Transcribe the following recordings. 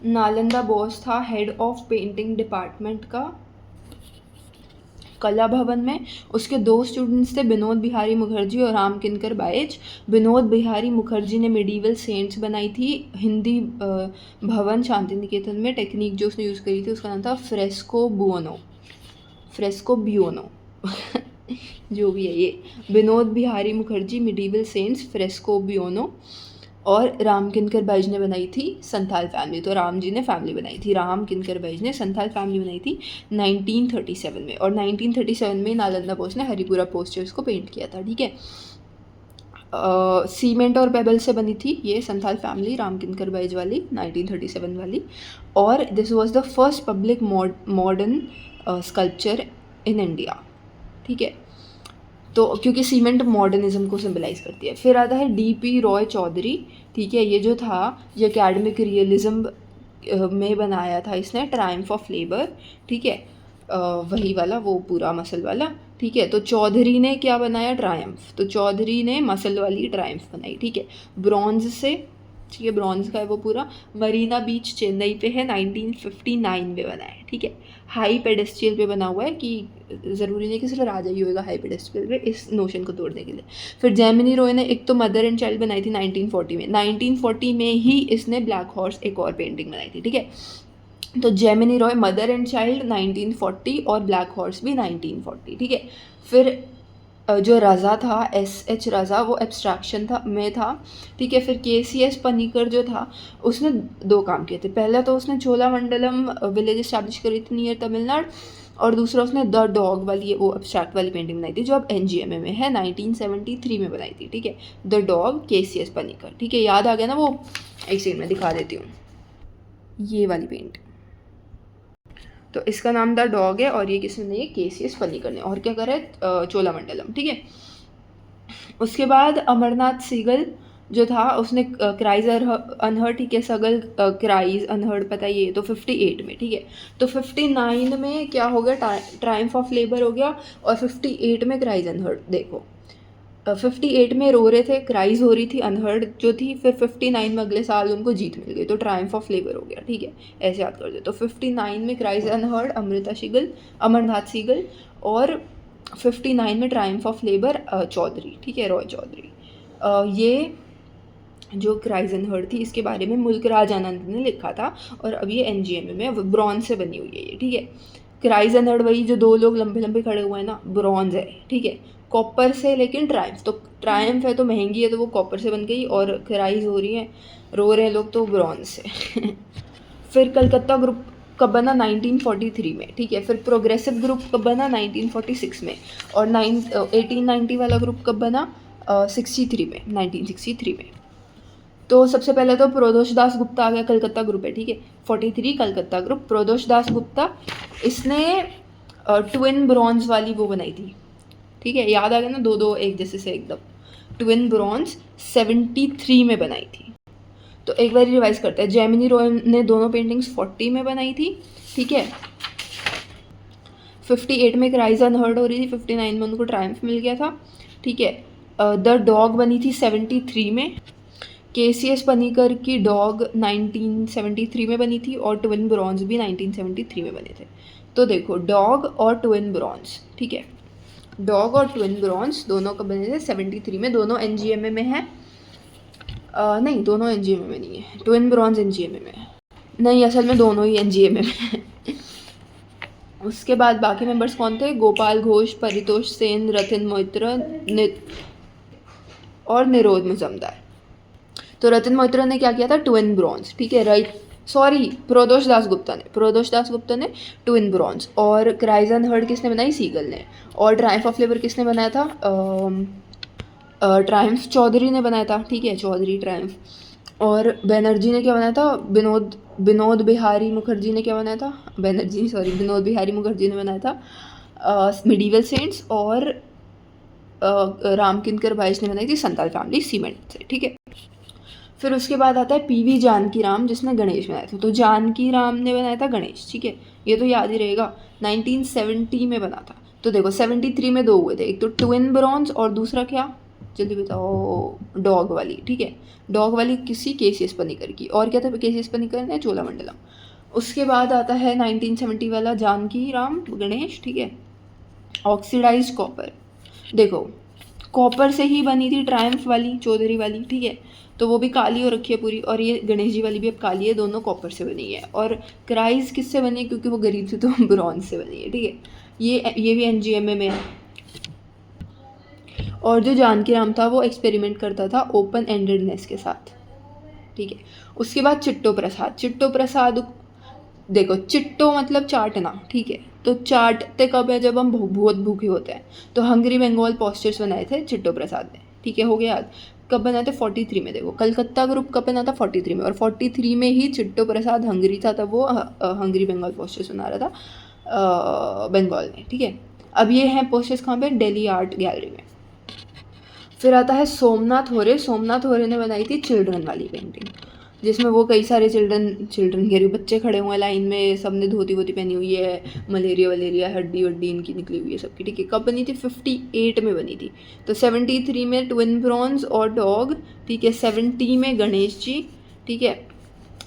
नालंदा बोस था head of painting department का कला भवन में। उसके दो स्टूडेंट्स थे, विनोद बिहारी मुखर्जी और राम किंकर बाइज। विनोद बिहारी मुखर्जी ने मेडिवल सेंट्स बनाई थी हिंदी भवन शांति निकेतन में। टेक्निक जो उसने यूज़ करी थी उसका नाम था फ्रेस्को ब्यूनो जो भी है ये। Vinod Bihari Mukherjee medieval saints, fresco buono. और राम किंकर बैज ने बनाई थी संथाल फैमिली। तो राम जी ने फैमिली बनाई थी, राम किंकर बैज ने संथाल फैमिली बनाई थी 1937 में। और 1937 में नालंदा बोस ने हरिपुरा पोस्टर्स को पेंट किया था। ठीक है, सीमेंट और पेबल से बनी थी ये संथाल फैमिली, राम किंकर बैज वाली 1937 वाली। और this was the first public modern sculpture in India. ठीक है, तो क्योंकि सीमेंट मॉडर्निज्म को सिंबलाइज करती है। फिर आता है डीपी रॉय चौधरी। ठीक है, ये जो था ये एकेडमिक रियलिज्म में बनाया था इसने, ट्रायम्फ ऑफ लेबर। ठीक है, वही वाला, वो पूरा मसल वाला। ठीक है, तो चौधरी ने क्या बनाया, ट्रायम्फ। तो चौधरी ने मसल वाली ट्रायम्फ बनाई। ठीक है, ब्रॉन्ज से। ठीक है, ब्रॉन्ज का है वो पूरा। मरीना बीच चेन्नई पे है, 1959 में बना है। ठीक है, हाई पेडेस्ट्रियल पे बना हुआ है कि ज़रूरी नहीं कि सिर्फ राजा ही होएगा हाई पेडेस्ट्रियल पे, इस नोशन को तोड़ने के लिए। फिर जेमिनी रॉय ने एक तो मदर एंड चाइल्ड बनाई थी 1940 में। 1940 में ही इसने ब्लैक हॉर्स एक और पेंटिंग बनाई थी। ठीक है, तो Gemini Roy mother and child 1940 और ब्लैक हॉर्स भी 1940। ठीक है, फिर जो रज़ा था, SH रज़ा, वो एब्स्ट्रैक्शन था में था। ठीक है, फिर KCS पनीकर जो था उसने दो काम किए थे। पहला तो उसने चोलामंडलम विलेज इस्टेब्लिश करी थी नियर तमिलनाडु, और दूसरा उसने द डॉग वाली वो एब्स्ट्रैक्ट वाली पेंटिंग बनाई थी जो अब NGMA में है, 1973 में बनाई थी। ठीक है, द डॉग, KCS पनीकर। ठीक है, याद आ गया ना वो, एक सेकंड में दिखा देती हूँ, ये वाली पेंट। तो इसका नाम द डॉग है और ये किसने नहीं है, KCS पनीकर ने। और क्या करा है, चोलामंडलम। ठीक है, उसके बाद अमरनाथ सीगल जो था उसने क्राइज अनहर्ड। ठीक है, सगल क्राइज अनहर्ड पता ही है, तो 58 में। ठीक है, तो 59 में क्या हो गया, ट्रायम्फ ऑफ लेबर हो गया, और 58 में क्राइज अनहर्ड। देखो 58 में रो रहे थे, क्राइज हो रही थी, अनहर्ड जो थी। फिर 59 में अगले साल उनको जीत मिल गई, तो ट्रायम्फ ऑफ लेबर हो गया। ठीक है, ऐसे याद कर दो। तो 59 में क्राइज अनहर्ड, अमरनाथ सीगल, और 59 में ट्रायम्फ ऑफ लेबर चौधरी। ठीक है, रॉय चौधरी। ये जो क्राइज अनहर्ड थी इसके बारे में मुल्क राज आनंद ने लिखा था, और अब ये NGMA में ब्रॉन्ज से बनी हुई है ये। ठीक है, क्राइज अनहर्ड वही जो दो लोग लंबे लंबे खड़े हुए हैं ना, ब्रॉन्ज है। ठीक है, कॉपर से, लेकिन ट्रायम्फ, तो ट्रायम्फ है तो महंगी है तो वो कॉपर से बन गई, और क्राइज हो रही है, रो रहे हैं लोग, तो ब्रॉन्ज से। फिर कलकत्ता ग्रुप कब बना, 1943 में। ठीक है, फिर प्रोग्रेसिव ग्रुप कब बना, 1946 में। और 1890 वाला ग्रुप कब बना, 63 में, 1963 में। तो सबसे पहले तो प्रदोष दास गुप्ता आ गया, कलकत्ता ग्रुप है। ठीक है, 43 कलकत्ता ग्रुप, प्रदोष दास गुप्ता। इसने ट्विन ब्रॉन्ज वाली वो बनाई थी। ठीक है, याद आ गया ना, दो दो एक जैसे से एकदम। ट्विन ब्रॉन्ज 73 में बनाई थी। तो एक बार रिवाइज करते हैं। जेमिनी रॉय ने दोनों पेंटिंग्स 40 में बनाई थी। ठीक है, 58 में क्राइज अनहर्ड हो रही थी, 59 में उनको ट्रायम्फ मिल गया था। ठीक है, द डॉग बनी थी 73 में। KCS पनीकर की डॉग 1973 में बनी थी, और ट्विन ब्रॉन्ज भी 1973 में बने थे। तो देखो डॉग और ट्विन ब्रॉन्ज। ठीक है, डॉग और ट्विन ब्रॉन्ज दोनों कब बने थे, 73 में। दोनों NGMA में है, नहीं दोनों NGMA में नहीं है, ट्विन ब्रॉन्ज NGMA में है। नहीं, असल में दोनों ही NGMA में है। उसके बाद बाकी मेंबर्स कौन थे, गोपाल घोष, परितोष सेन, रतिन मोइत्रा और निरोध मुजमदार। तो रतिन मोइत्रा ने क्या किया था, ट्विन ब्रॉन्ज। ठीक है, राइट, सॉरी, प्रदोष दास गुप्ता ने ट्विन ब्रॉन्ज। और क्राइज अनहर्ड किसने बनाई, सीगल ने। और ट्रायम्फ ऑफ लेबर किसने बनाया था, ट्रायम्फ चौधरी ने बनाया था। ठीक है, चौधरी ट्रायम्फ। और बनर्जी ने क्या बनाया था, विनोद बिहारी मुखर्जी ने क्या बनाया था, विनोद बिहारी मुखर्जी ने बनाया था मिडिवल सेंट्स। और राम किंकर बाइज ने बनाई थी संताल फैमिली सीमेंट से। ठीक है, फिर उसके बाद आता है PV जानकी राम, जिसने गणेश बनाया था। तो जानकी राम ने बनाया था गणेश। ठीक है, ये तो याद ही रहेगा, 1970 में बना था। तो देखो 73 में दो हुए थे, एक तो ट्विन ब्रॉन्ज और दूसरा क्या, जल्दी बताओ, डॉग वाली, ठीक है, डॉग वाली किसी केसीएस पनिकर की। और क्या था केसीएस पनिकर ने, चोलामंडलम। उसके बाद आता है 1970 वाला जानकी राम गणेश, ठीक है, ऑक्सीडाइज्ड कॉपर। देखो कॉपर से ही बनी थी ट्रायम्फ वाली, चौधरी वाली, ठीक है, तो वो भी काली हो रखी है पूरी, और ये गणेश जी वाली भी अब काली है, दोनों कॉपर से बनी है। और क्राइज किससे बनी है, क्योंकि वो गरीब थे तो ब्रॉन्ज से बनी है, ठीक है। ये भी एनजीएमए में है। और जो जानकी राम था वो एक्सपेरिमेंट करता था ओपन एंडेडनेस के साथ, ठीक है। उसके बाद चिट्टो प्रसाद। चिट्टो प्रसाद, देखो चिट्टो मतलब चाटना, ठीक है, तो चाटते कब है, जब हम बहुत भूखे होते हैं। तो हंगरी बंगाल पोस्टर्स बनाए थे चिट्टो प्रसाद ने, ठीक है, हो गया याद। कब बना था, 43 में। देखो कलकत्ता ग्रुप कब बना था, 43 में, और 43 में ही चिट्टो प्रसाद हंगरी था, तब वो हंगरी बंगाल पोस्टर्स बना रहा था बंगाल में, ठीक है। अब ये हैं पोस्टर्स कहाँ पे, दिल्ली आर्ट गैलरी में। फिर आता है सोमनाथ होरे। सोमनाथ होरे ने बनाई थी चिल्ड्रन वाली पेंटिंग, जिसमें वो कई सारे चिल्ड्रन कह रही बच्चे खड़े हुए हैं लाइन में, सब ने धोती वोती पहनी हुई है, मलेरिया वलेरिया हड्डी वड्डी इनकी निकली हुई है सबकी, ठीक है। कब बनी थी, 58 में बनी थी। तो 73 में ट्विन ब्रॉन्ज और डॉग, ठीक है, 70 में गणेश जी, ठीक है,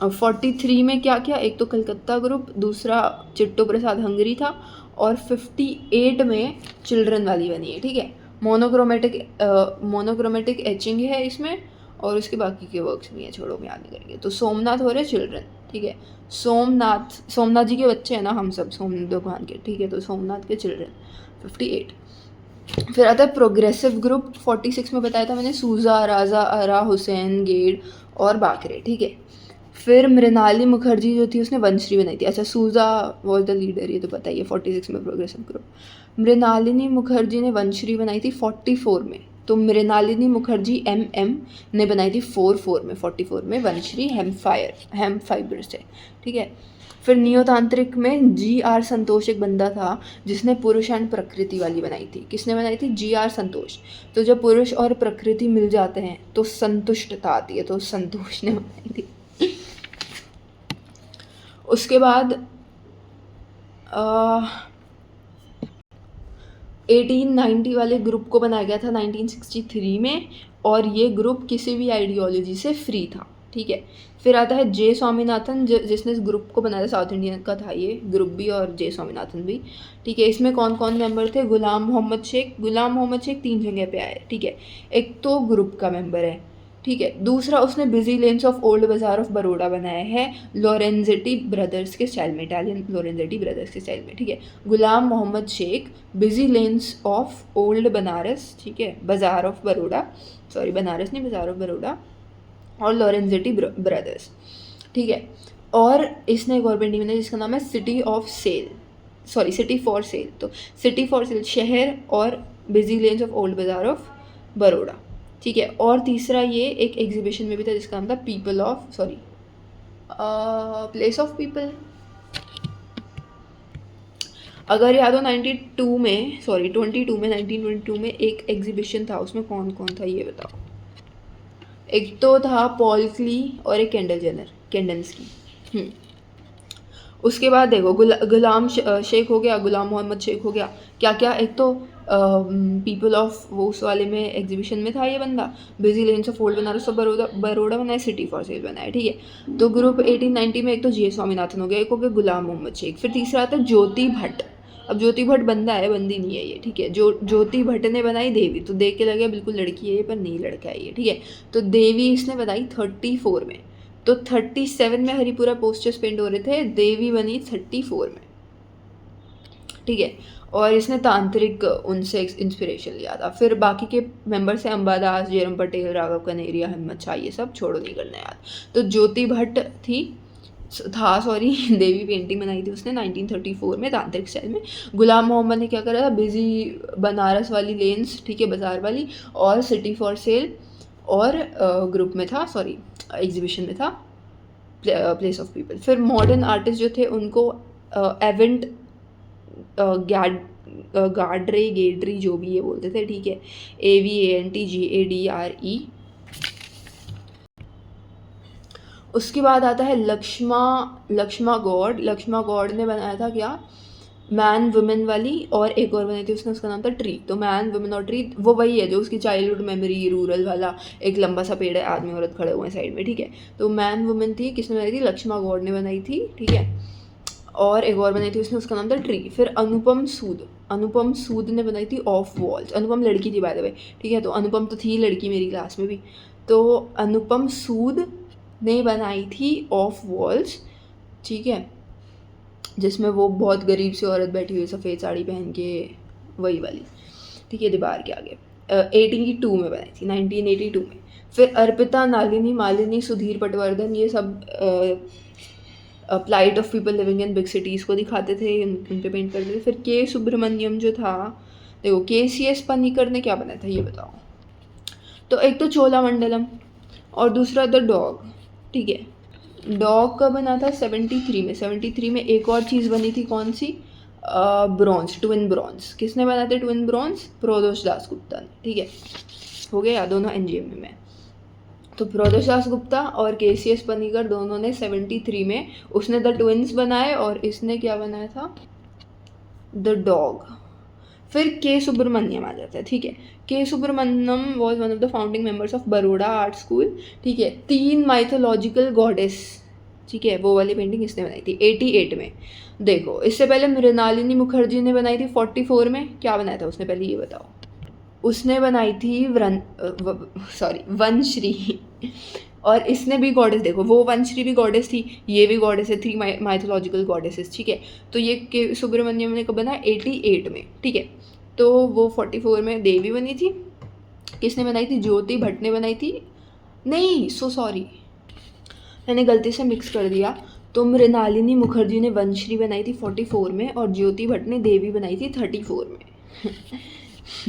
और 43 में क्या क्या, एक तो कलकत्ता ग्रुप, दूसरा चिट्टो प्रसाद हंगरी था, और 58 में चिल्ड्रन वाली बनी है, ठीक है। मोनोक्रोमेटिक एचिंग है इसमें, और उसके बाकी के वर्क्स भी हैं, छोड़ो हम याद नहीं करेंगे। तो सोमनाथ हो रहे चिल्ड्रन, ठीक है, सोमनाथ जी के बच्चे हैं ना हम सब, सोम भगवान के, ठीक है, तो सोमनाथ के चिल्ड्रन 58। फिर आता है प्रोग्रेसिव ग्रुप, 46 में बताया था मैंने, सूजा, राजा, अरा, हुसैन, गेड और बाकरे, ठीक है। फिर मृणाली मुखर्जी जो थी उसने वंशरी बनाई थी। अच्छा, सूजा वॉज द लीडर, ये तो पता ही है, 46 में प्रोग्रेसिव ग्रुप। मृणालिनी मुखर्जी ने वंशरी बनाई थी 44 में, तो मृणालिनी मुखर्जी MM ने बनाई थी 44 में वंशरी हेम फाइबर से, ठीक है। फिर नियोतांत्रिक में GR संतोष एक बंदा था जिसने पुरुष एंड प्रकृति वाली बनाई थी। किसने बनाई थी, GR संतोष। तो जब पुरुष और प्रकृति मिल जाते हैं तो संतुष्टता आती है, तो संतोष ने बनाई थी। उसके बाद 1890 वाले ग्रुप को बनाया गया था 1963 में, और ये ग्रुप किसी भी आइडियोलॉजी से फ्री था, ठीक है। फिर आता है जे स्वामीनाथन, जिसने इस ग्रुप को बनाया था, साउथ इंडियन का था ये ग्रुप भी और जे स्वामीनाथन भी, ठीक है। इसमें कौन कौन मेंबर थे, गुलाम मोहम्मद शेख 3 जगह पे आए, ठीक है। एक तो ग्रुप का मेंबर है, ठीक है। दूसरा उसने बिजी लेन्स ऑफ ओल्ड बाजार ऑफ बड़ौदा बनाया है लोरेंजेटी ब्रदर्स के स्टाइल में, इटालियन लोरेंजेटी ब्रदर्स के स्टाइल में, ठीक है। Ghulam Mohammed Sheikh, busy lanes of old Banaras, ठीक है, बाजार ऑफ बड़ौदा, सॉरी बनारस नहीं, बाजार ऑफ बड़ौदा, और लोरेंजेटी ब्रदर्स, ठीक है। और इसने एक और पेंटिंग बनाई जिसका नाम है सिटी फॉर सेल। तो सिटी फॉर सेल शहर, और बिजी लेन्स ऑफ ओल्ड बाजार ऑफ बड़ौदा, ठीक है। और तीसरा ये एक एग्जीबिशन में भी था जिसका नाम था प्लेस ऑफ पीपल। अगर याद हो 1922 में एक एग्जीबिशन था, उसमें कौन कौन था ये बताओ। एक तो था पॉल क्ली और एक कैंडल्सकी। उसके बाद देखो गुलाम शेख हो गया, गुलाम मोहम्मद शेख हो गया, क्या क्या, एक तो पीपल ऑफ वो उस वाले में एग्जीबिशन में था ये बंदा, busy lanes of old Banaras of Baroda बनाया, सिटी फॉर सेल बनाया, ठीक है। तो ग्रुप 1890 में एक तो जे स्वामीनाथन हो गया, एक हो गया गुलाम मोहम्मद शेख। फिर तीसरा आता है ज्योति भट्ट। अब ज्योति भट्ट बंदा है, बंदी नहीं है ये, ठीक है। ज्योति भट्ट ने बनाई देवी, तो देख के लगे बिल्कुल लड़की है ये, पर नहीं लड़का है ये, ठीक है। तो देवी इसने बनाई 34 में, तो 37 में हरिपुरा पोस्टर्स पेंट हो रहे थे, देवी बनी 34 में, ठीक है। और इसने तांत्रिक उनसे इंस्पिरेशन लिया था। फिर बाकी के मेंबर्स हैं अंबादास, जयराम पटेल, राघव कनेरिया, हिम्मत शाह, ये सब छोड़ो नहीं करना याद। तो ज्योति भट्ट देवी पेंटिंग बनाई थी उसने 1934 में तांत्रिक स्टाइल में। गुलाम मोहम्मद ने क्या करा था, बिजी बनारस वाली लेन्स, ठीक है, बाजार वाली, और सिटी फॉर सेल, और ग्रुप में था, एग्जीबिशन में था प्लेस ऑफ पीपल। फिर मॉडर्न आर्टिस्ट जो थे उनको एवेंट गेड्री जो भी ये बोलते थे, ठीक है, AVANTGADRE। उसके बाद आता है लक्ष्मा गौड़ ने बनाया था क्या, मैन वुमेन वाली, और एक और बनाई थी उसने, उसका नाम था ट्री। तो मैन वुमेन और ट्री वो वही है जो उसकी चाइल्डहुड मेमोरी, रूरल वाला, एक लंबा सा पेड़ है, आदमी औरत खड़े हुए हैं साइड में, ठीक है। तो मैन वुमेन थी, किसने बनाई थी, लक्ष्मा गौड़ ने बनाई थी, ठीक है। और एक और बनाई थी उसने, उसका नाम था ट्री। फिर अनुपम सूद ने बनाई थी ऑफ वॉल्स। अनुपम लड़की थी बाय द वे, ठीक है। तो अनुपम तो थी लड़की मेरी क्लास में भी। तो अनुपम सूद ने बनाई थी ऑफ वॉल्स, ठीक है, जिसमें वो बहुत गरीब सी औरत बैठी हुई सफ़ेद साड़ी पहन के, वही वाली, ठीक है, दीवार के आगे। 82 में बनाई थी, 1982 में। फिर अर्पिता, नालिनी, मालिनी, सुधीर पटवर्धन, ये सब plight of people living in big cities को दिखाते थे, उन पे पेंट करते थे। फिर के सुब्रमण्यम जो था, देखो KCS पनिकर ने क्या बनाया था ये बताओ। तो एक तो चोलामंडलम और दूसरा द डॉग, ठीक है। डॉग का बना था 73 में। 73 में एक और चीज़ बनी थी, कौन सी, ब्रॉन्ज, ट्विन ब्रॉन्ज। किसने बनाए थे ट्विन ब्रॉन्ज, प्रोदोष दास गुप्ता ने, ठीक है। हो गया, दोनों NGM में। तो प्रोदोष दास गुप्ता और KCS पनिकर दोनों ने 73 में, उसने द ट्विन्स बनाए और इसने क्या बनाया था, द डॉग। फिर के सुब्रमण्यम आ जाता है, ठीक है। K Subramanyan was one of the founding members of Baroda art school, ठीक है। 3 माइथोलॉजिकल गॉडेस, ठीक है, वो वाली पेंटिंग इसने बनाई थी 88 में। देखो इससे पहले मृणालिनी मुखर्जी ने बनाई थी 44 में। क्या बनाया था उसने, पहले ये बताओ। उसने बनाई थी वनश्री। और इसने भी गॉडेस, देखो वो वनश्री भी गॉडेस थी, ये भी गॉडेस है, 3 माइथोलॉजिकल गॉडेसेस, ठीक है। तो ये के सुब्रमण्यम ने कब बनाया, 88 में, ठीक है। तो वो 44 में देवी बनी थी। किसने बनाई थी, ज्योति भट्ट ने बनाई थी, नहीं सॉरी, मैंने गलती से मिक्स कर दिया। तो मृणालिनी मुखर्जी ने वनश्री बनाई थी 44 में और ज्योति भट्ट ने देवी बनाई थी 34 में।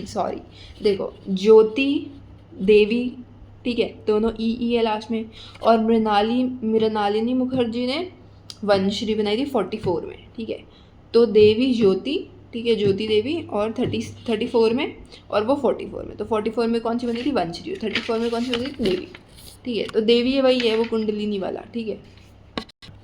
सॉरी, देखो ज्योति देवी, ठीक है, दोनों ई है लास्ट में। और मृणालिनी मुखर्जी ने वनश्री बनाई थी 44 में, ठीक है। तो देवी ज्योति, ठीक है, ज्योति देवी, और 34 में, और वो 44 में। तो 44 में कौन सी बनी थी, वनश्री। 34 में कौन सी बनी थी, देवी, ठीक है। तो देवी वही है, वो कुंडलिनी वाला, ठीक है।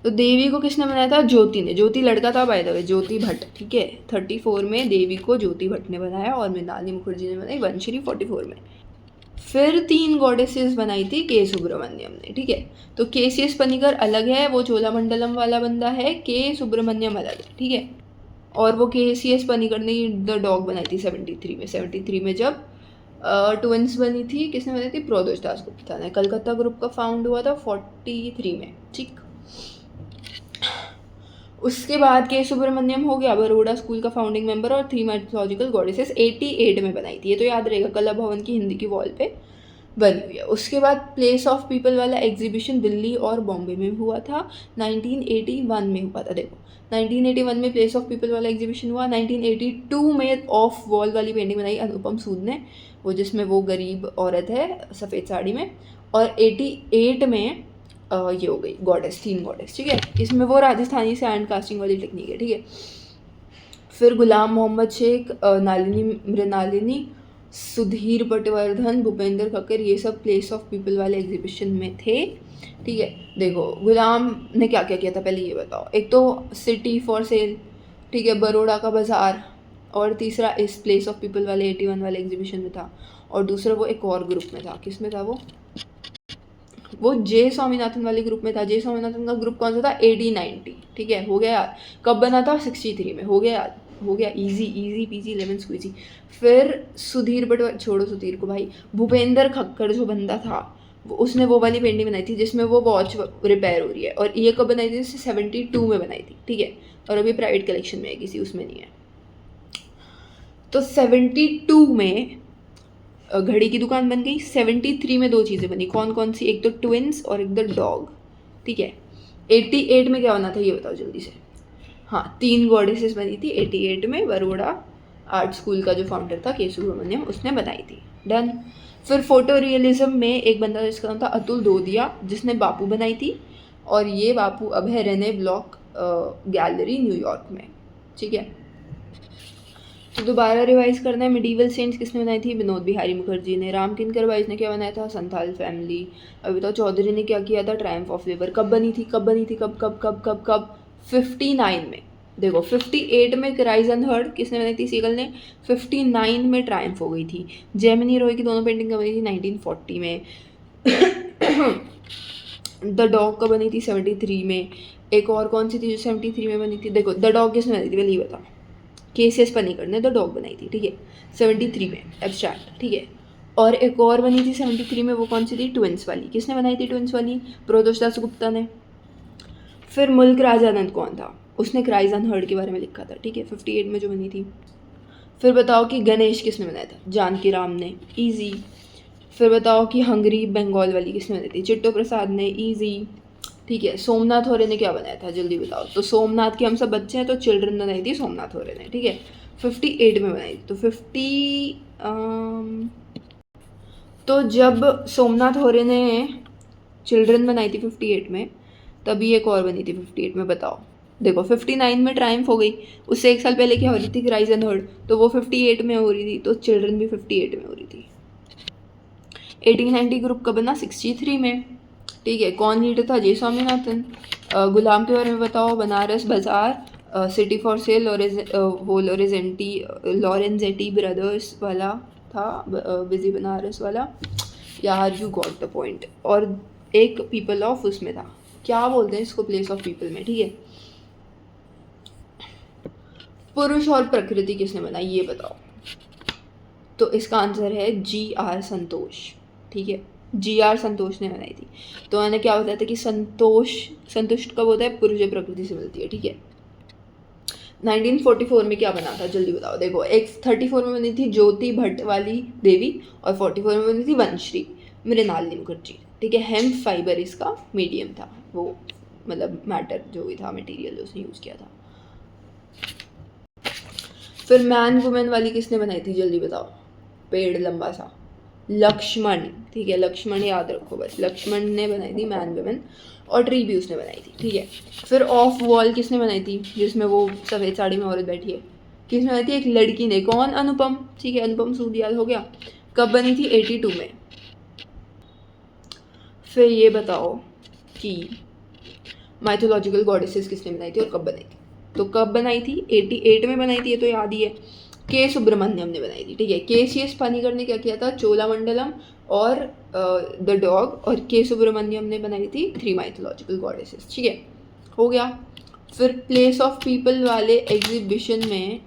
तो देवी को किसने बनाया था, ज्योति ने। ज्योति लड़का था बाय द वे, ज्योति भट्ट, ठीक है। 34 में देवी को ज्योति भट्ट ने बनाया और मृणालिनी मुखर्जी ने बनाई वनश्री 44 में। फिर 3 गॉडेसेस बनाई थी के सुब्रमण्यम ने, ठीक है। तो KCS पनिकर अलग है, वो चोलामंडलम वाला बंदा है, के सुब्रमण्यम अलग है, ठीक है। और वो KCS पनिकर ने द डॉग बनाई थी 73 में। 73 में जब ट्विंस बनी थी, किसने बनाई थी, प्रोदोष दास गुप्ता ने। कलकत्ता ग्रुप का फाउंड हुआ था 43 में, ठीक। उसके बाद के सुब्रमण्यम हो गया बड़ौदा स्कूल का फाउंडिंग मेंबर और 3 माइथोलॉजिकल गॉडेसेस 88 में बनाई थी। ये तो याद रहेगा, कला भवन की हिंदी की वॉल पे बनी हुई है। उसके बाद प्लेस ऑफ पीपल वाला एग्जीबिशन दिल्ली और बॉम्बे में हुआ था, 1981 में हुआ था। देखो 1981 में प्लेस ऑफ पीपल वाला एग्जीबिशन हुआ। 1982 में ऑफ वॉल वाली पेंटिंग बनाई अनुपम सूद ने, वो जिसमें वो गरीब औरत है सफ़ेद साड़ी में। और 88 में ये हो गई गॉडेस, 3 गॉडेस, ठीक है। इसमें वो राजस्थानी सैंड कास्टिंग वाली टेक्निक है, ठीक है। फिर गुलाम मोहम्मद शेख, मृणालिनी, सुधीर पटवर्धन, भूपेंद्र खक्कर, ये सब प्लेस ऑफ पीपल वाले एग्जीबिशन में थे, ठीक है। देखो गुलाम ने क्या क्या किया था, पहले ये बताओ। एक तो सिटी फॉर सेल, ठीक है, बड़ौदा का बाज़ार, और तीसरा इस प्लेस ऑफ पीपल वाले 81 वाले एग्जीबिशन में था। और दूसरा वो एक और ग्रुप में था, किस में था वो जे स्वामीनाथन वाले ग्रुप में था। जे स्वामीनाथन का ग्रुप कौन सा था, AD 90, ठीक है, हो गया याद। कब बना था, 63 में, हो गया याद, हो गया, इजी पीजी लेमन स्क्वीजी। फिर सुधीर पटवर्धन, छोड़ो सुधीर को भाई, भूपेंद्र खक्कर जो बंदा था, उसने वो वाली पेंटिंग बनाई थी जिसमें वो वॉच रिपेयर हो रही है। और ये कब बनाई थी, 72 में बनाई थी, ठीक है। और अभी प्राइवेट कलेक्शन में है, किसी उसमें नहीं है। तो 72 में घड़ी की दुकान बन गई। 73 में 2 चीज़ें बनी, कौन कौन सी, एक तो ट्विंस और एक द डॉग, ठीक है। 88 में क्या बना था ये बताओ जल्दी से। हाँ, 3 गॉडेसेस बनी थी 88 में, बड़ौदा आर्ट स्कूल का जो फाउंडर था के सुब्रमण्यम, उसने बनाई थी, डन। फिर फोटो रियलिज्म में एक बंदा जिसका नाम था अतुल दोदिया, जिसने बापू बनाई थी। और ये बापू अब है रेने ब्लॉक गैलरी न्यूयॉर्क में, ठीक है। तो दोबारा रिवाइज करना है, मिडीवल सेंट्स किसने बनाई थी, विनोद बिहारी मुखर्जी ने। राम किंकर बाइज ने क्या बनाया था, संथाल फैमिली। अभी तो चौधरी ने क्या किया था, ट्रायम्फ ऑफ लेबर। कब बनी थी, कब 59 में, देखो 58 में क्राइज अनहर्ड किसने बनाई थी, सीगल ने। 59 में ट्रायम्फ हो गई थी। जेमिनी रॉय की दोनों पेंटिंग कब बनी थी, 1940 में। द डॉग कब बनी थी, 73 में। एक और कौन सी थी जो 73 में बनी थी, देखो द डॉग किसने बनाई थी पहले ये बता। केसीएस पनीकर ने द डॉग बनाई थी, ठीक है, 73 में एब्स्ट्रैक्ट, ठीक है। और एक और बनी थी 73 में, वो कौन सी थी, ट्विंस वाली। किसने बनाई थी ट्विंस वाली, प्रदोष दास गुप्ता ने। फिर मुल्क राजानंद कौन था, उसने क्राइज अनहर्ड के बारे में लिखा था, ठीक है, 58 में जो बनी थी। फिर बताओ कि गणेश किसने बनाया था, जानकी राम ने, इजी। फिर बताओ कि हंगरी बंगाल वाली किसने बनाई थी, चिट्टो प्रसाद ने, इजी, ठीक है। सोमनाथ होरे ने क्या बनाया था, जल्दी बताओ। तो सोमनाथ के हम सब बच्चे हैं, तो चिल्ड्रन बनाई थी सोमनाथ होरे ने, ठीक है, 58 में बनाई थी। तो 50 तो जब सोमनाथ होरे ने चिल्ड्रन बनाई थी 58 में, तभी एक और बनी थी 58 में, बताओ। देखो 59 में ट्रायम्फ हो गई, उससे एक साल पहले क्या हो रही थी, क्राइज अनहर्ड, तो वो 58 में हो रही थी, तो चिल्ड्रन भी 58 में हो रही थी। 1890 ग्रुप का बना 63 में, ठीक है। कौन लीडर था, जे स्वामीनाथन। गुलाम के बारे में बताओ, बनारस बाजार, सिटी फॉर सेल, वो लॉरेंजेटी ब्रदर्स वाला था, बिजी बनारस वाला। यार यू गॉट द पॉइंट। और एक पीपल ऑफ उसमें था, क्या बोलते हैं इसको, प्लेस ऑफ पीपल में, ठीक है। पुरुष और प्रकृति किसने बनाई ये बताओ। तो इसका आंसर है GR संतोष, ठीक है, GR संतोष ने बनाई थी। तो मैंने क्या बताया था कि संतुष्ट कब होता है, पुरुष और प्रकृति से मिलती है, ठीक है। 1944 में क्या बना था, जल्दी बताओ। देखो एक 34 में बनी थी ज्योति भट्ट वाली देवी, और 44 में बनी थी वनश्री मृणालिनी मुखर्जी, ठीक है। हेम्प फाइबर इसका मीडियम था, वो मतलब मैटर जो भी था, मटेरियल जो उसने यूज़ किया था। फिर मैन वुमेन वाली किसने बनाई थी, जल्दी बताओ। पेड़ लंबा सा, लक्ष्मण, ठीक है, लक्ष्मण याद रखो बस, लक्ष्मण ने बनाई थी मैन वुमेन। और ट्री भी उसने बनाई थी, ठीक है। फिर ऑफ वॉल किसने बनाई थी, जिसमें वो सफ़ेद साड़ी में औरत बैठी है, किसने बनाई थी, एक लड़की ने, कौन, अनुपम, ठीक है, अनुपम सूद याद हो गया। कब बनी थी, 82 में। फिर ये बताओ कि माइथोलॉजिकल गॉडेसेस किसने बनाई थी और कब बनाई थी। तो कब बनाई थी, 88 में बनाई थी, ये तो याद ही है। के सुब्रमण्यम ने बनाई थी, ठीक है। KCS पानीकर ने क्या किया था, चोलामंडलम और द डॉग, और के सुब्रमण्यम ने बनाई थी 3 माइथोलॉजिकल गॉडेसेस, ठीक है, हो गया। फिर प्लेस ऑफ पीपल वाले एग्जीबिशन में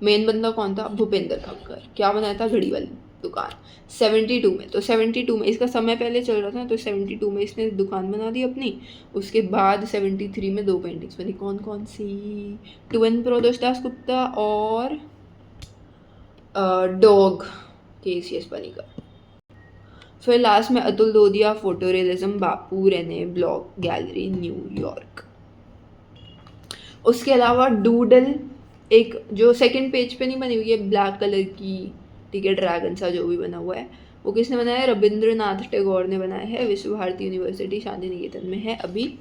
मेन बंदा कौन था, भूपेंद्र खक्कर। क्या बनाया था, घड़ी वाली दुकान, 72 में। तो 72 में, इसका समय पहले चल रहा था, तो 72 में इसने दुकान बना दी अपनी। उसके बाद 73 में 2 पेंटिंग्स बनी, कौन कौन सी, ट्विन प्रदोष दास गुप्ता और डॉग KCS पानीकर। फिर लास्ट में अतुल दोदिया, फोटो रियलिज्म, बापू रेने ब्लॉक गैलरी न्यूयॉर्क। उसके अलावा डूडल, एक जो सेकंड पेज पे नहीं बनी हुई है, ब्लैक कलर की, ठीक है, ड्रैगन सा जो भी बना हुआ है, वो किसने बनाया है, रविंद्रनाथ टैगोर ने बनाया है। विश्व भारती यूनिवर्सिटी शांति निकेतन में है, अभी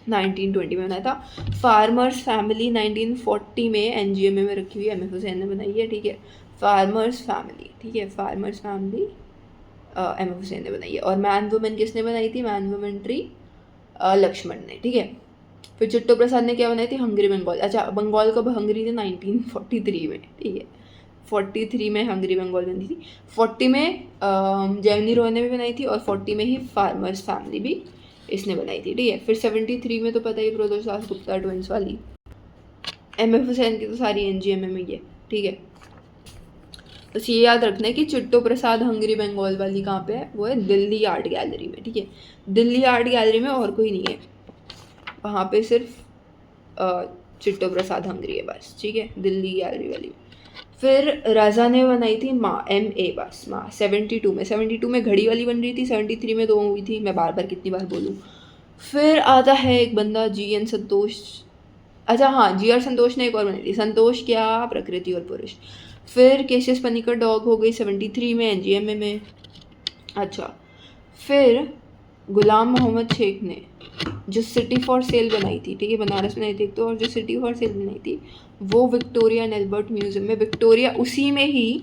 1920 में बनाया था। फार्मर्स फैमिली 1940 में NGMA में रखी हुई है, MF हुसैन ने बनाई है, ठीक है। फार्मर्स फैमिली, ठीक है, फार्मर्स फैमिली MF हुसैन ने बनाई है। और मैन वुमेन किसने बनाई थी, मैन वुमेन ट्री लक्ष्मण ने, ठीक है। फिर चिट्टो प्रसाद ने क्या बनाई थी, हंगरी बंगाल। अच्छा, बंगाल कब हंगरी थी, 1943 में, ठीक है, 43 में हंगरी बंगाल बनी थी। 40 में जेमिनी रॉय ने भी बनाई थी, और 40 में ही फार्मर्स फैमिली भी इसने बनाई थी, ठीक है। फिर 73 में तो पता ही, प्रदोष दास गुप्ता ट्विंस वाली। MF हुसैन की तो सारी NGMA में ही है, ठीक है। बस ये याद रखना है कि चिट्टो प्रसाद हंगरी बंगाल वाली कहाँ पे है, वो है दिल्ली आर्ट गैलरी में, ठीक है। दिल्ली आर्ट गैलरी में और कोई नहीं है, वहाँ पे सिर्फ चिट्टो प्रसाद हंगरी है बस, ठीक है, दिल्ली गैलरी वाली। फिर रजा ने बनाई थी माँ, MA बस, माँ 72 में घड़ी वाली बन रही थी, 73 में 2 हुई थी, मैं बार बार कितनी बार बोलूँ। फिर आता है एक बंदा GN संतोष, अच्छा हाँ, GR संतोष ने एक और बनाई थी, संतोष क्या, प्रकृति और पुरुष। फिर KCS पानीकर डॉग हो गई 73 में NGMA में। अच्छा, फिर गुलाम मोहम्मद शेख ने जो सिटी फॉर सेल बनाई थी, ठीक है, बनारस बनाई थी तो, और जो सिटी फॉर सेल बनाई थी वो विक्टोरिया एंड अल्बर्ट म्यूजियम में, विक्टोरिया उसी में ही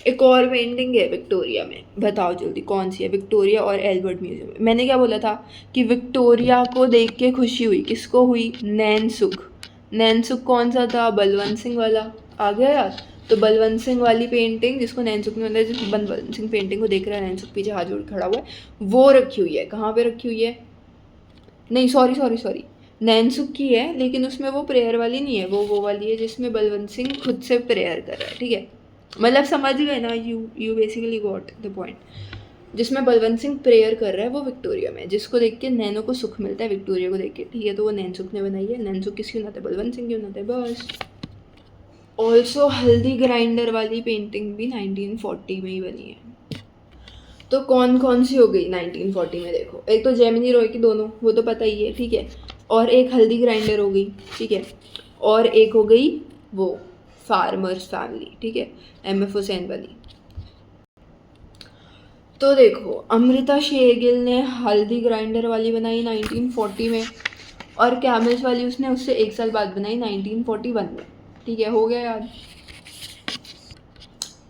एक और पेंटिंग है विक्टोरिया में, बताओ जल्दी कौन सी है? विक्टोरिया और एल्बर्ट म्यूजियम में। मैंने क्या बोला था कि विक्टोरिया को देख के खुशी हुई, किसको हुई? नैनसुख। नैनसुख कौन सा था? बलवंत सिंह वाला। आ गया यार? तो बलवंत सिंह वाली पेंटिंग जिसको नैनसुख ने बनाया, जिस बलवंत सिंह पेंटिंग को देख रहा है, नैनसुख पीछे हाथ जोड़ खड़ा हुआ है, वो रखी हुई है। कहाँ पे रखी हुई है? नहीं सॉरी सॉरी सॉरी, नैनसुख की है, लेकिन उसमें वो प्रेयर वाली नहीं है, वो वाली है जिसमें बलवंत सिंह खुद से प्रेयर कर रहा है, ठीक है? मतलब समझ गए ना? You basically got the point. जिसमें बलवंत सिंह प्रेयर कर रहा है वो विक्टोरिया में, जिसको देख के नैनो को सुख मिलता है विक्टोरिया को देख के, ठीक है? तो वो नैनसुख ने बनाई है। नैनसुख किसकी बनाते हैं? बलवंत सिंह की बनाते हैं, बस। ऑल्सो हल्दी ग्राइंडर वाली पेंटिंग भी 1940 में ही बनी है। तो कौन कौन सी हो गई 1940 में? देखो, एक तो जेमिनी रॉय की दोनों, वो तो पता ही है, ठीक है? और एक हल्दी ग्राइंडर हो गई, ठीक है? और एक हो गई वो फार्मर्स फैमिली, ठीक है, MF हुसैन वाली। तो देखो, अमृता शेरगिल ने हल्दी ग्राइंडर वाली बनाई 1940 में, और कैमल्स वाली उसने उससे एक साल बाद बनाई 1941 में, ठीक है? हो गया याद?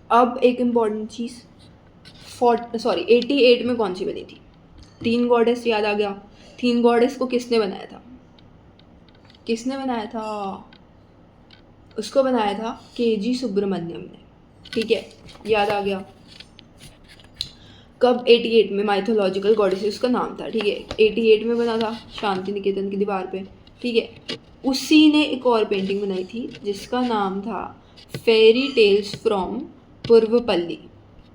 अब एक इम्पॉर्टेंट चीज़, 88 में कौन सी बनी थी? तीन गॉडेस याद आ गया? तीन गॉडेस को किसने बनाया था? किसने बनाया था? उसको बनाया था KG सुब्रमण्यम ने, ठीक है? याद आ गया? कब? 88 में। माइथोलॉजिकल गॉडेसेस का नाम था, ठीक है? 88 में बना था शांति निकेतन की दीवार पे, ठीक है? उसी ने एक और पेंटिंग बनाई थी जिसका नाम था फेरी टेल्स फ्रॉम पूर्वपल्ली,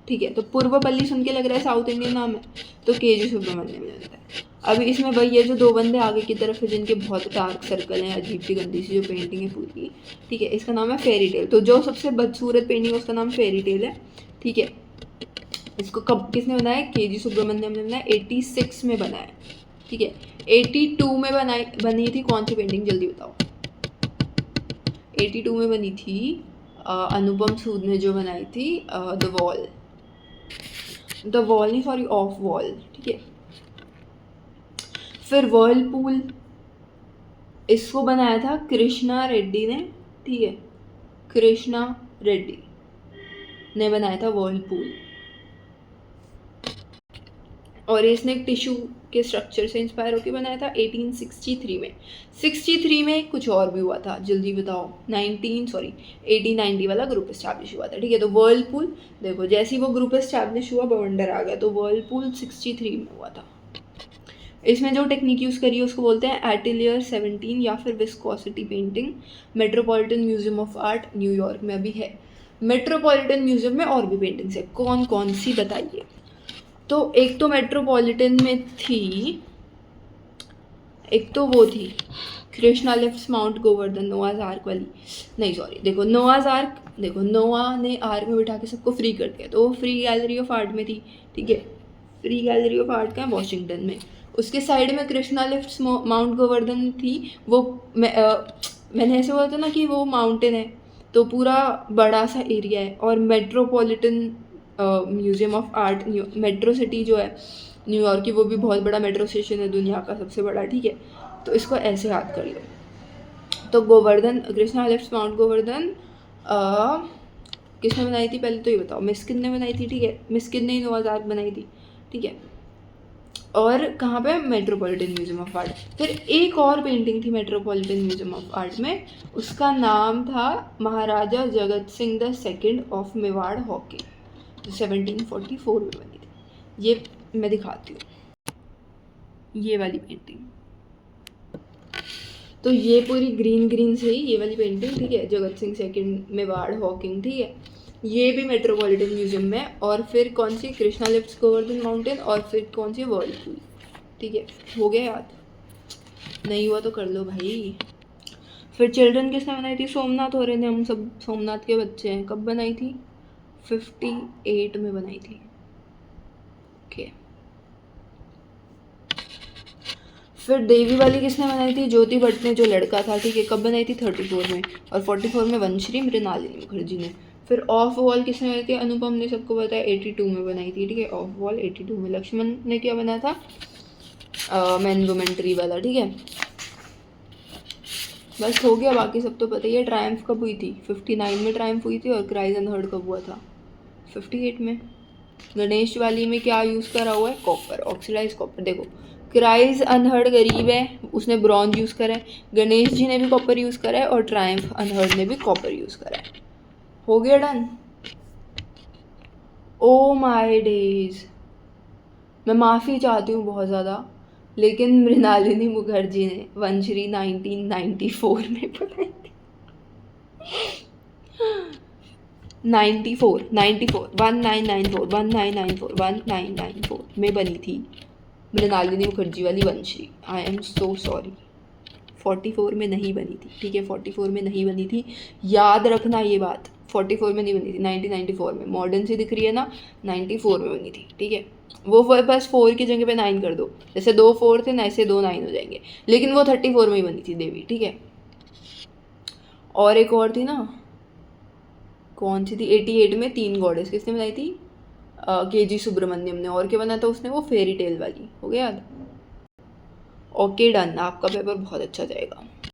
ठीक है? तो पूर्वपल्ली सुन के लग रहा है साउथ इंडियन नाम है, तो KG सुब्रमण्यम ने बनाया है। अभी इसमें वही है जो दो बंदे आगे की तरफ है जिनके बहुत डार्क सर्कल हैं, अजीब सी गंदी सी जो पेंटिंग है पूरी, ठीक है? इसका नाम है फेरी टेल। तो जो सबसे बदसूरत पेंटिंग है उसका नाम फेरी टेल है, ठीक है? इसको कब किसने बनाया? KG सुब्रमण्यम ने बनाया, 86 में बनाया, ठीक है? 82 में बनी थी कौन सी पेंटिंग? जल्दी बताओ। 82 में बनी थी अनुपम सूद ने जो बनाई थी द वॉल नहीं सॉरी, ऑफ वॉल, ठीक है? फिर वर्लपूल, इसको बनाया था कृष्णा रेड्डी ने, ठीक है? कृष्णा रेड्डी ने बनाया था वर्लपूल, और इसने एक टिश्यू के स्ट्रक्चर से इंस्पायर होकर बनाया था 1863 में। 63 में कुछ और भी हुआ था, जल्दी बताओ। 1890 वाला ग्रुप इस्टेब्लिश हुआ था, ठीक है? तो वर्लपूल, देखो जैसे ही वो ग्रुप इस्टेब्लिश हुआ बवंडर आ गया, तो वर्लपूल 63 में हुआ था। इसमें जो टेक्निक यूज़ करी है उसको बोलते हैं एटिलियर 17 या फिर viscosity painting. Metropolitan museum of art New York में अभी है। मेट्रोपॉलिटन म्यूजियम में और भी पेंटिंग्स है, कौन कौन सी बताइए? तो एक तो मेट्रोपॉलिटन में थी, एक तो वो थी Krishna lifts mount Govardhan, नोआज arc वाली। नहीं सॉरी, देखो नोआज आर्क, देखो नोआ ने आर्क में बिठा के सबको फ्री कर दिया, तो वो फ्री गैलरी ऑफ आर्ट में थी, ठीक है? फ्री गैलरी ऑफ आर्ट का है वॉशिंगटन में। उसके साइड में कृष्णा लिफ्ट्स माउंट गोवर्धन थी, वो मैंने ऐसे बोला था ना कि वो माउंटेन है, तो पूरा बड़ा सा एरिया है। और metropolitan museum of art, metro city जो है न्यूयॉर्क की, वो भी बहुत बड़ा मेट्रो स्टेशन है, दुनिया का सबसे बड़ा, ठीक है? तो इसको ऐसे याद कर लो। तो गोवर्धन, कृष्णा लिफ्ट्स माउंट गोवर्धन किसने बनाई थी पहले तो ये बताओ? मिस्किन ने बनाई थी, ठीक है? मिस्किन ने ही नोआज आर्क बनाई थी, ठीक है? और कहाँ पे? Metropolitan museum of art. फिर एक और पेंटिंग थी मेट्रोपॉलिटन म्यूजियम ऑफ आर्ट में, उसका नाम था महाराजा Jagat Singh the second of Mewar hockey, जो 1744 में बनी थी। ये मैं दिखाती हूँ, ये वाली पेंटिंग। तो ये पूरी ग्रीन ग्रीन से ही ये वाली पेंटिंग, ठीक है? जगत सिंह सेकेंड मेवाड़ हॉकिंग, ठीक है? ये भी मेट्रोपॉलिटन म्यूजियम में। और फिर कौन सी? कृष्णा लिफ्ट्स गोवर्धन माउंटेन, और फिर कौन सी? वर्लपूल, ठीक है? हो गया याद? नहीं हुआ तो कर लो भाई। फिर चिल्ड्रन किसने बनाई थी? सोमनाथ हो रहे थे, हम सब सोमनाथ के बच्चे हैं। कब बनाई थी? 58 में बनाई थी, ओके? फिर देवी वाली किसने बनाई थी? ज्योति भट्ट ने, जो लड़का था, ठीक है? कब बनाई थी? 34 में। और 44 में वंशरी मृणालिनी मुखर्जी ने। फिर ऑफ वॉल किसने बनाई थी? अनुपम ने, सबको बताया 82 में बनाई थी, ठीक है? ऑफ वॉल 82 में। लक्ष्मण ने क्या बनाया था? मैन वुमेन ट्री वाला, ठीक है? बस हो गया, बाकी सब तो पता ही है। ट्रायम्फ कब हुई थी? 59 में ट्रायम्फ हुई थी। और क्राइज अनहर्ड कब हुआ था? 58 में। गणेश वाली में क्या यूज़ करा हुआ है? Copper, oxidised copper. देखो क्राइज अनहर्ड गरीब है, उसने ब्रॉन्ज यूज़ करा है, गणेश जी ने भी कॉपर यूज़ करा है, और ट्रायम्फ अनहर्ड ने भी कॉपर यूज़ करा है। हो गया डन। ओ माय डेज, मैं माफ़ी चाहती हूँ बहुत ज़्यादा, लेकिन मृणालिनी मुखर्जी ने वंशरी 1994 में बनाई थी। 1994 1994 में बनी थी मृणालिनी मुखर्जी वाली वंशरी। आई एम सो सॉरी, 44 में नहीं बनी थी, ठीक है, 44 में नहीं बनी थी, याद रखना ये बात, 44 में नहीं बनी थी, 1994 में। मॉडर्न से दिख रही है ना, 94 में बनी थी, ठीक है। वो बस 4 की जगह पे 9 कर दो, जैसे 2 4 थे ना, ऐसे 2 9 हो जाएंगे, लेकिन वो 34 में ही बनी थी देवी, ठीक है। और एक और थी ना, कौन सी थी, 88 में 3 गॉडेस किसने बनाई थी? के जी सुब्रमण्यम ने। और क्या बना था उसने? वो फेरी टेल वाली। हो गया याद? ओके डन, आपका पेपर बहुत अच्छा जाएगा।